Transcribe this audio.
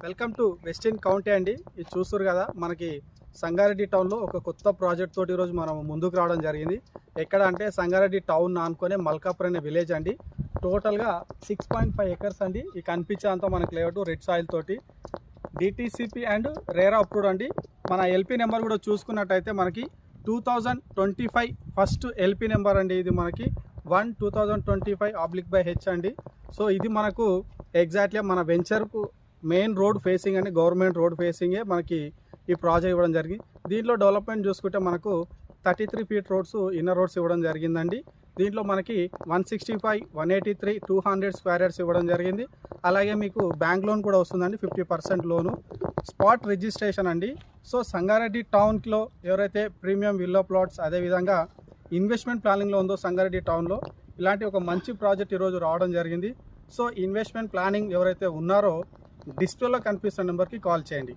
Welcome to western county అండి. ఇది చూస్తారు కదా, మనకి సంగారెడ్డి టౌన్లో ఒక కొత్త ప్రాజెక్ట్ తోటి ఈరోజు మనం ముందుకు రావడం జరిగింది. ఎక్కడ అంటే సంగారెడ్డి టౌన్ ఆనుకునే మల్కాపూర్ అనే విలేజ్ అండి. టోటల్గా 6.5 ఎకర్స్ అండి. ఈ కనిపించేంత మనకి లేఅవుట్ రెడ్ సాయిల్ తోటి డిటీసీపీ అండ్ రేరా అప్రూవ్డ్ అండి. మన ఎల్పీ నెంబర్ కూడా చూసుకున్నట్టయితే మనకి 2025 ఫస్ట్ ఎల్పీ నెంబర్ అండి. ఇది మనకి 1/2025/H అండి. సో ఇది మనకు ఎగ్జాక్ట్లీ మన వెంచర్కు మెయిన్ రోడ్ ఫేసింగ్ అండి, గవర్నమెంట్ రోడ్ ఫేసింగే మనకి ఈ ప్రాజెక్ట్ ఇవ్వడం జరిగింది. దీంట్లో డెవలప్మెంట్ చూసుకుంటే మనకు 33 ఫీట్ రోడ్స్, ఇన్నర్ రోడ్స్ ఇవ్వడం జరిగిందండి. దీంట్లో మనకి 165, 183, 200 స్క్వేర్ యార్డ్స్ ఇవ్వడం జరిగింది. అలాగే మీకు బ్యాంక్ లోన్ కూడా వస్తుందండి, 50% లోను. స్పాట్ రిజిస్ట్రేషన్ అండి. సో సంగారెడ్డి టౌన్లో ఎవరైతే ప్రీమియం విల్లా ప్లాట్స్ అదేవిధంగా ఇన్వెస్ట్మెంట్ ప్లానింగ్లో ఉందో సంగారెడ్డి టౌన్లో ఇలాంటి ఒక మంచి ప్రాజెక్ట్ ఈరోజు రావడం జరిగింది. సో ఇన్వెస్ట్మెంట్ ప్లానింగ్ ఎవరైతే ఉన్నారో డిస్ప్లేలో కనిపిస్తున్న నెంబర్కి కాల్ చేయండి.